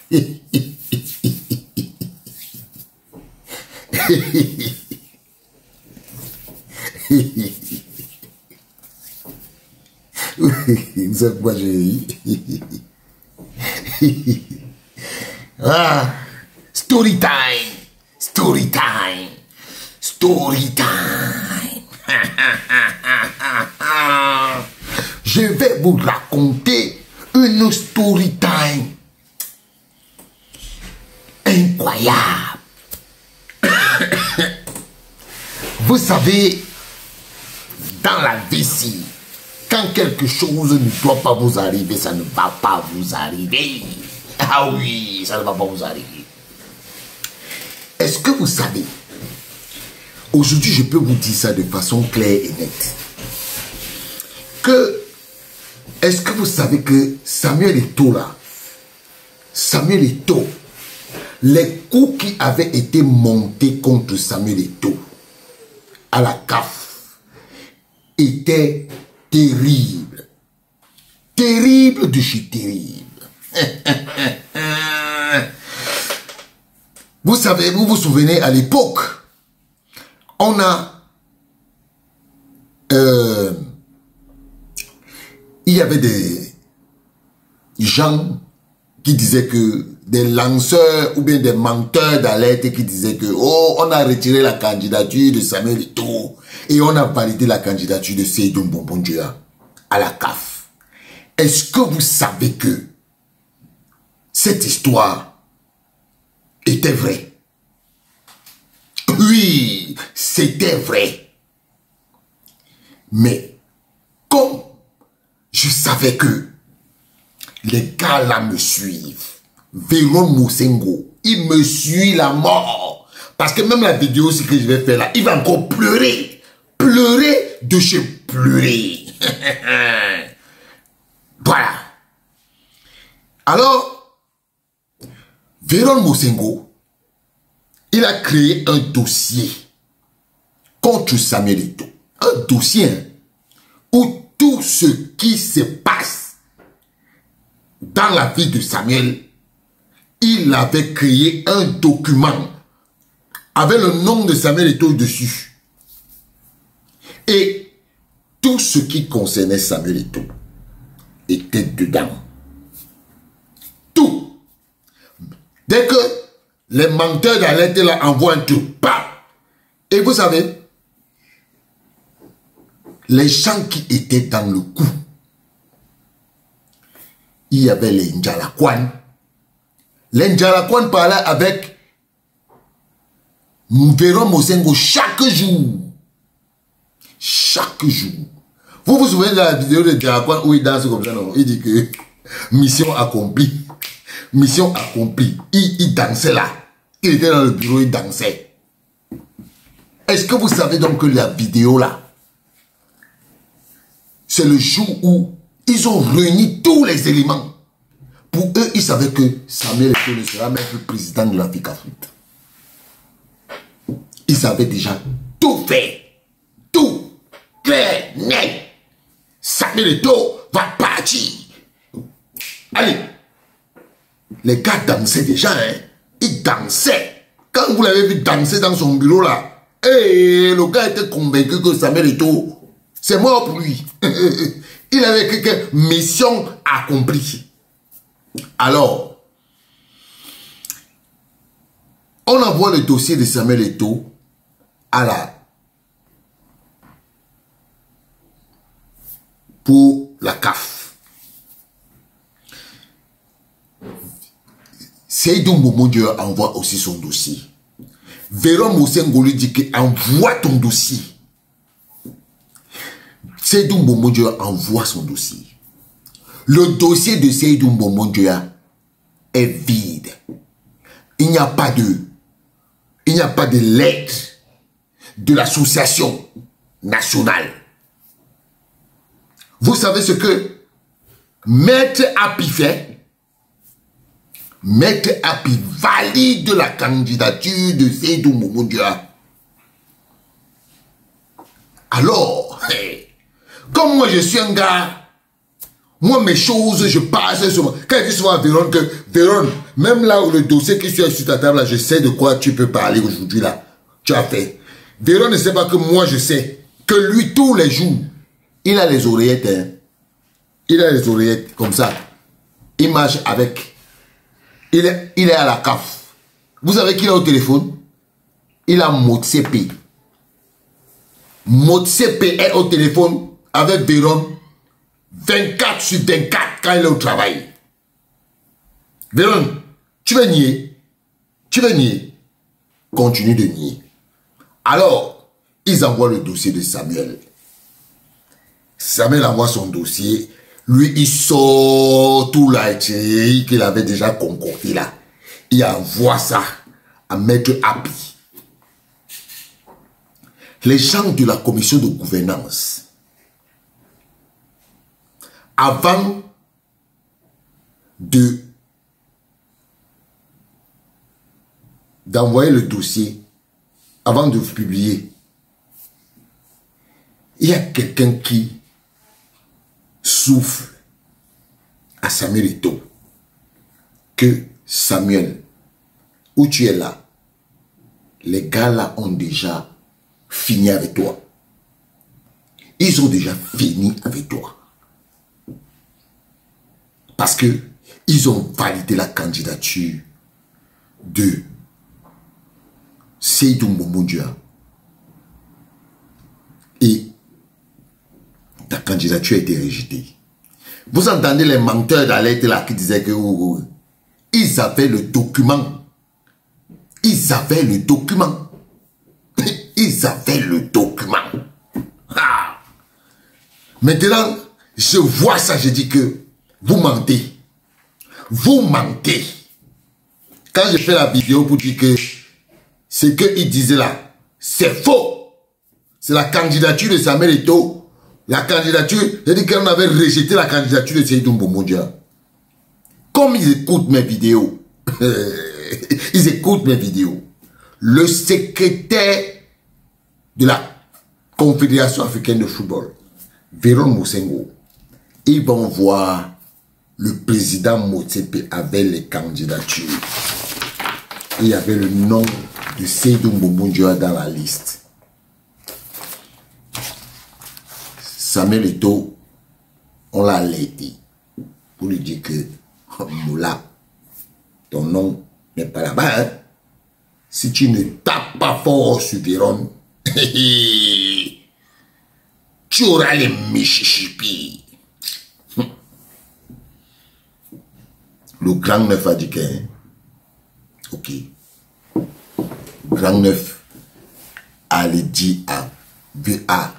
Vous savez pourquoi je ris? Ah, story time, story time, story time. Je vais vous raconter une story time incroyable. Vous savez, dans la vie, quand quelque chose ne doit pas vous arriver, ça ne va pas vous arriver. Ah oui, ça ne va pas vous arriver. Est-ce que vous savez, aujourd'hui je peux vous dire ça de façon claire et nette, que, est-ce que vous savez que Samuel Eto'o là, Samuel Eto'o, les coups qui avaient été montés contre Samuel Eto'o à la CAF étaient terribles. Terribles de chez terrible. Vous savez, vous vous souvenez, à l'époque, on a... il y avait des gens qui disaient que des lanceurs ou bien des menteurs d'alerte qui disaient que oh, on a retiré la candidature de Samuel Eto'o et on a validé la candidature de Seydou Mbonbondjoya à la CAF. Est-ce que vous savez que cette histoire était vraie? Oui, c'était vrai. Mais comme je savais que les gars là me suivent, Véron Mosengo, il me suit la mort. Parce que même la vidéo aussi que je vais faire là, il va encore pleurer. Pleurer de chez pleurer. Voilà. Alors, Véron Mosengo, il a créé un dossier contre Samuel Eto'o. Un dossier où tout ce qui se passe dans la vie de Samuel, il avait créé un document avec le nom de Samuel Eto'o dessus. Et tout ce qui concernait Samuel Eto'o était dedans. Tout. Dès que les menteurs d'alerte là envoient un truc, bam. Et vous savez, les gens qui étaient dans le coup, il y avait les Ndjalakwan. Les Ndjalakwan parlaient avec Véron Mosengo chaque jour. Chaque jour. Vous vous souvenez de la vidéo de Ndjalakwan où il danse comme ça, non? Il dit que mission accomplie. Mission accomplie. Il dansait là. Il était dans le bureau, il dansait. Est-ce que vous savez donc que la vidéo là, c'est le jour où ils ont réuni tous les éléments. Pour eux, ils savaient que Samuel Eto'o ne sera même plus président de l'Afrique. Ils avaient déjà tout fait. Tout. Clair, net. Samuel Eto'o va partir. Allez. Les gars dansaient déjà, hein. Ils dansaient. Quand vous l'avez vu danser dans son bureau là, et le gars était convaincu que Samuel Eto'o, c'est mort pour lui. Il avait quelque mission accomplie. Alors, on envoie le dossier de Samuel Eto'o pour la CAF. Seydou Mbonbondjoya envoie aussi son dossier. Véron Mosengo lui dit que envoie ton dossier. Seydou Mbonbondjoya envoie son dossier. Le dossier de Seydou Mbonbondjoya est vide. Il n'y a pas de lettre de l'association nationale. Vous savez ce que Maître Api fait? Maître Api valide la candidature de Seydou Mbonbondjoya. Alors, comme moi je suis un gars Moi, mes choses, je passe souvent. Quand je dis souvent à Véron que, Véron, même là où le dossier qui est sur ta table, là, je sais de quoi tu peux parler aujourd'hui, là. Tu as fait. Véron ne sait pas que moi, je sais que lui, tous les jours, il a les oreillettes, hein. Il a les oreillettes comme ça. Il marche avec. Il est à la CAF. Vous savez qu'il a au téléphone? Il a Motsepe. Motsepe est au téléphone avec Véron 24 sur 24 quand il est au travail. Véron, tu veux nier? Tu veux nier? Continue de nier. Alors, ils envoient le dossier de Samuel. Samuel envoie son dossier. Lui, il sort tout là qu'il avait déjà concocté là. Il envoie ça à Maître Happy. Les gens de la commission de gouvernance, avant d'envoyer le dossier, avant de publier, il y a quelqu'un qui souffle à Samuel Eto'o que Samuel, où tu es là, les gars là ont déjà fini avec toi. Ils ont déjà fini avec toi. Parce que ils ont validé la candidature de Seydou Mboumoudjia. Et ta candidature a été rejetée. Vous entendez les menteurs d'alerte là qui disaient que ils avaient le document. Ils avaient le document. Ils avaient le document. Ah. Maintenant, je vois ça, je dis que vous mentez. Vous mentez. Quand j'ai fait la vidéo pour dire que ce qu'il disait là, c'est faux. C'est la candidature de Samuel Eto'o. La candidature, j'ai dit qu'on avait rejeté la candidature de Seydou Mboumoudjia. Comme ils écoutent mes vidéos, ils écoutent mes vidéos. Le secrétaire de la Confédération africaine de football, Véron Mosengo, ils vont voir le président Motsepe avec les candidatures. Il y avait le nom de Seydou Mboumoudjia dans la liste. Samuel Eto'o, on l'a alerté pour lui dire que Moula, ton nom n'est pas là-bas. Hein? Si tu ne tapes pas fort sur Véron, tu auras les Michichipi. Le grand neuf a dit que, ok, le grand neuf allait dire à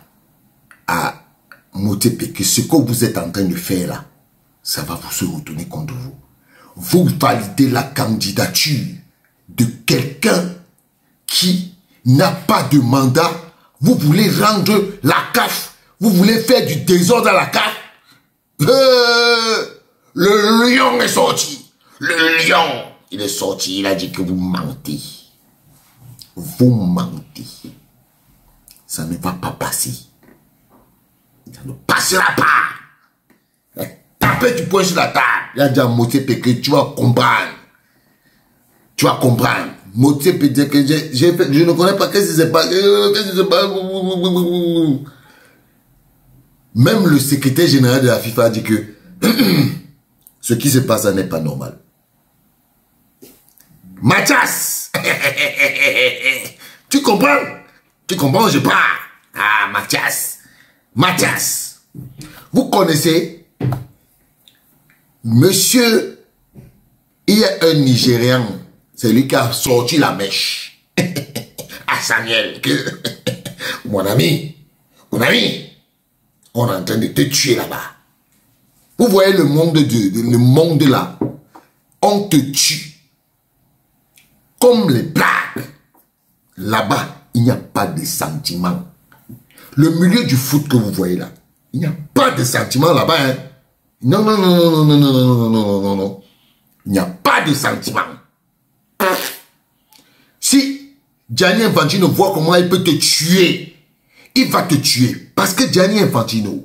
Motsepe que ce que vous êtes en train de faire là, ça va vous se retourner contre vous. Vous validez la candidature de quelqu'un qui n'a pas de mandat. Vous voulez rendre la CAF. Vous voulez faire du désordre à la CAF. Le lion est sorti. Le lion, il est sorti. Il a dit que vous mentez. Vous mentez. Ça ne va pas passer. Ça ne passera pas. Taper du poing sur la table. Il a dit à Motsepe que tu vas comprendre. Tu vas comprendre. Motsepe dit que je ne connais pas qu'est-ce qui se passe. Même le secrétaire général de la FIFA a dit que ce qui se passe n'est pas normal. Mathias. Tu comprends? Tu comprends, je parle. Ah, Mathias. Mathias. Vous connaissez Monsieur, il y a un Nigérian, c'est lui qui a sorti la mèche à Samuel. Que, mon ami, on est en train de te tuer là-bas. Vous voyez le monde le monde là, on te tue comme les blagues. Là-bas, il n'y a pas de sentiment. Le milieu du foot que vous voyez là, il n'y a pas de sentiment là-bas. Hein? Non, non, non, non, non, non, non, non, non, non, non. Il n'y a pas de sentiment. Si Gianni Infantino voit comment il peut te tuer, il va te tuer. Parce que Gianni Infantino,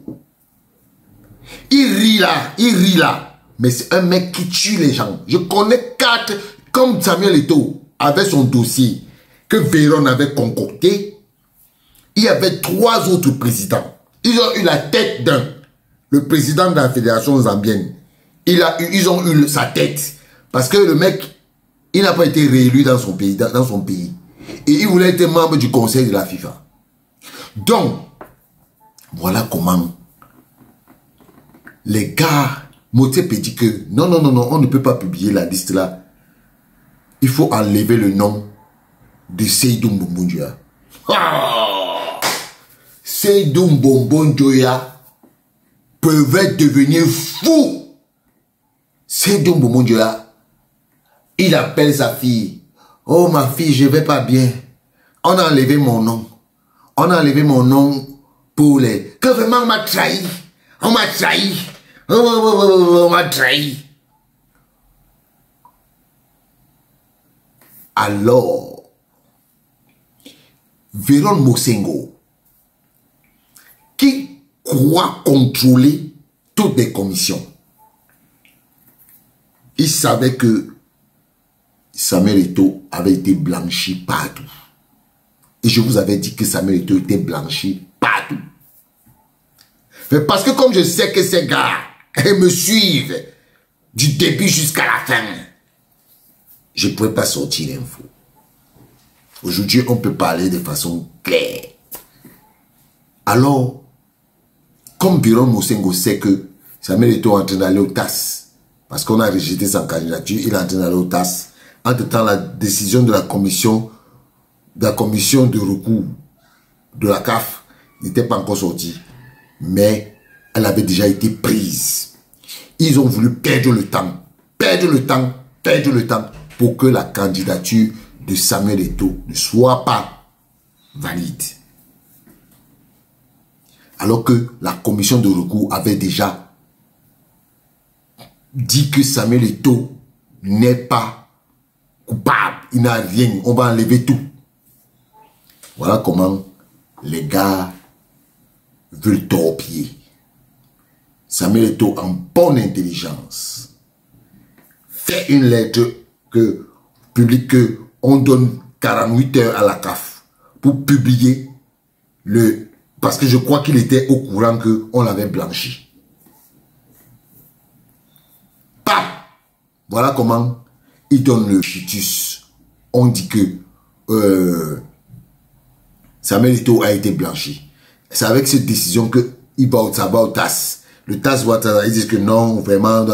Il rit là. Mais c'est un mec qui tue les gens. Je connais 4, comme Samuel Eto'o avait son dossier que Véron avait concocté. Il y avait 3 autres présidents. Ils ont eu la tête d'un. Le président de la fédération zambienne. Ils ont eu sa tête. Parce que le mec, il n'a pas été réélu dans son pays. Et il voulait être membre du conseil de la FIFA. Donc, voilà comment les gars, Motsepe dit que non, on ne peut pas publier la liste là. Il faut enlever le nom de Seydou Mbonjoya. Seydou Mbonjoya peuvent devenir fou. Seydou Mbonjoya, il appelle sa fille. Oh ma fille, je vais pas bien. On a enlevé mon nom. On a enlevé mon nom pour les... Que vraiment on m'a trahi. On m'a trahi. On m'a trahi. Alors, Véron Mosengo, qui croit contrôler toutes les commissions, il savait que Samuel Eto'o avait été blanchi partout. Et je vous avais dit que Samuel Eto'o était blanchi partout. Mais parce que comme je sais que ces gars me suivent du début jusqu'à la fin, je ne pourrais pas sortir l'info. Aujourd'hui, on peut parler de façon claire. Alors, comme Véron Mosengo sait que Samuel Eto'o est en train d'aller au TAS, parce qu'on a rejeté sa candidature, il est en train d'aller au TAS. Entre-temps, la décision de la commission de recours de la CAF n'était pas encore sortie. Mais elle avait déjà été prise. Ils ont voulu perdre le temps pour que la candidature de Samuel Eto'o ne soit pas valide. Alors que la commission de recours avait déjà dit que Samuel Eto'o n'est pas coupable, il n'a rien, on va enlever tout. Voilà comment les gars veulent torpiller. Samuel Eto'o, en bonne intelligence, fait une lettre que publique que on donne 48 heures à la CAF pour publier le... Parce que je crois qu'il était au courant qu'on l'avait blanchi. Pap! Voilà comment il donne le fitus. On dit que Samuel Eto'o a été blanchi. C'est avec cette décision que il va au TAS. Le TAS va ils disent que non, vraiment,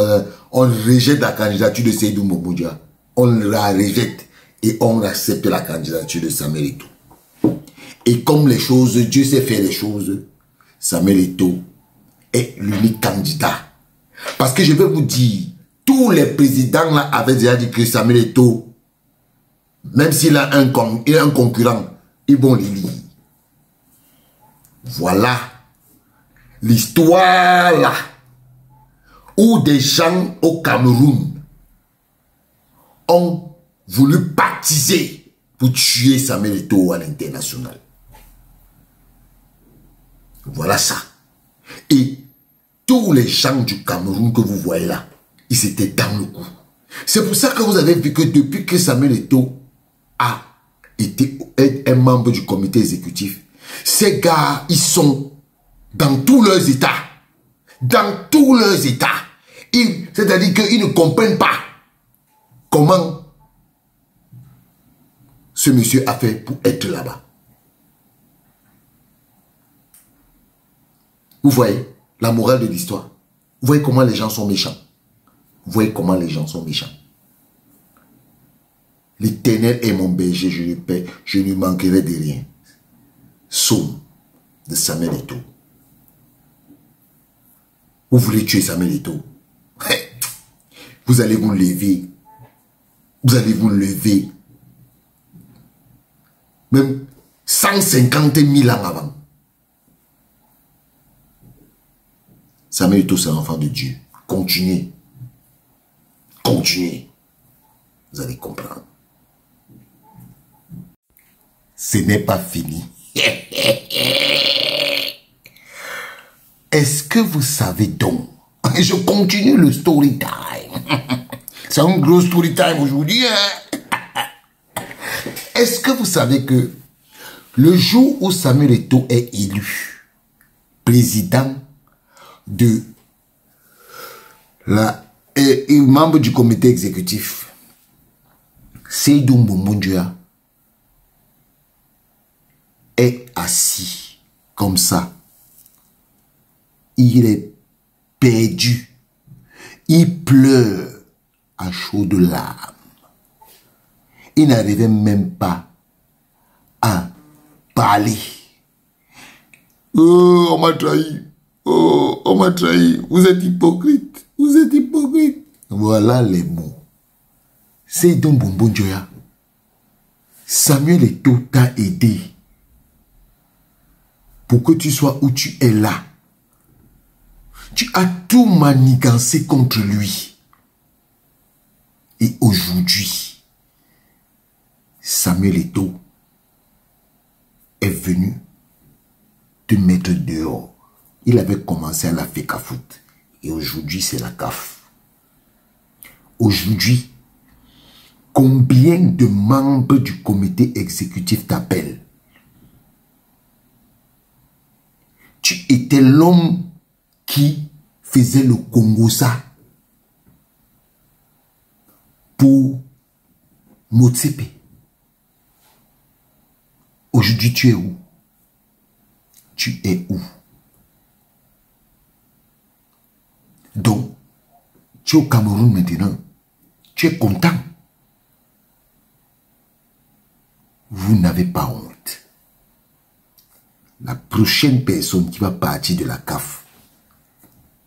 on rejette la candidature de Seydou Mbonjoya. On la rejette et on accepte la candidature de Samuel Eto'o. Et comme les choses, Dieu sait faire les choses, Samuel Eto'o est l'unique candidat. Parce que je vais vous dire, tous les présidents là avaient déjà dit que Samuel Eto'o, même s'il a un concurrent, ils vont l'élire. Voilà l'histoire là où des gens au Cameroun ont voulu baptiser pour tuer Samuel Eto'o à l'international. Voilà ça. Et tous les gens du Cameroun que vous voyez là, ils étaient dans le coup. C'est pour ça que vous avez vu que depuis que Samuel Eto'o a été un membre du comité exécutif, ces gars, ils sont dans tous leurs états. Dans tous leurs états. C'est-à-dire qu'ils ne comprennent pas comment ce monsieur a fait pour être là-bas. Vous voyez la morale de l'histoire. Vous voyez comment les gens sont méchants. Vous voyez comment les gens sont méchants. L'Éternel est mon berger, je le paie, je ne manquerai de rien. Psaume de Samuel Eto'o. Vous voulez tuer Samuel Eto'o? Vous allez vous lever. Vous allez vous lever. Même 150 000 ans avant. Samuel Eto'o, c'est l'enfant de Dieu. Continuez. Continuez. Vous allez comprendre. Ce n'est pas fini. Est-ce que vous savez donc? Et je continue le story time. C'est un gros story time aujourd'hui. Hein? Est-ce que vous savez que le jour où Samuel Eto'o est élu président de et membre du comité exécutif, Seydou Mboumoundjouya est assis comme ça. Il est perdu. Il pleure à chaudes larmes. Il n'arrivait même pas à parler. Oh, on m'a trahi. Oh, on m'a trahi. Vous êtes hypocrite. Vous êtes hypocrite. Voilà les mots. Seydou Mboumoundjouya. Samuel Eto'o t'a aidé pour que tu sois où tu es là. Tu as tout manigancé contre lui. Et aujourd'hui, Samuel Eto'o est venu te mettre dehors. Il avait commencé à la FECAFOOT. Et aujourd'hui, c'est la CAF. Aujourd'hui, combien de membres du comité exécutif t'appellent? Tu étais l'homme qui faisait le Congossa pour Motsepe. Aujourd'hui, tu es où? Tu es où? Donc, tu es au Cameroun maintenant. Tu es content. Vous n'avez pas honte. La prochaine personne qui va partir de la CAF,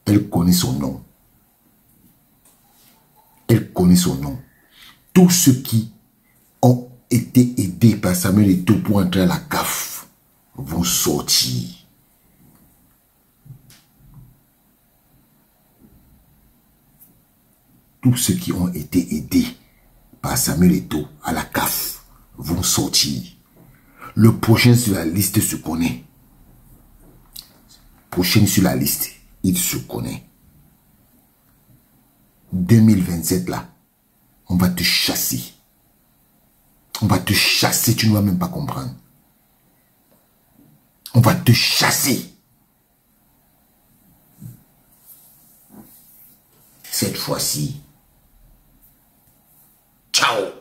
elle connaît son nom. Elle connaît son nom. Tous ceux qui ont été aidés par Samuel Eto'o pour entrer à la CAF vont sortir. Tous ceux qui ont été aidés par Samuel Eto'o à la CAF vont sortir. Le prochain sur la liste se connaît. Prochain sur la liste, il se connaît. 2027 là, on va te chasser. On va te chasser, tu ne vas même pas comprendre. On va te chasser. Cette fois-ci, ciao.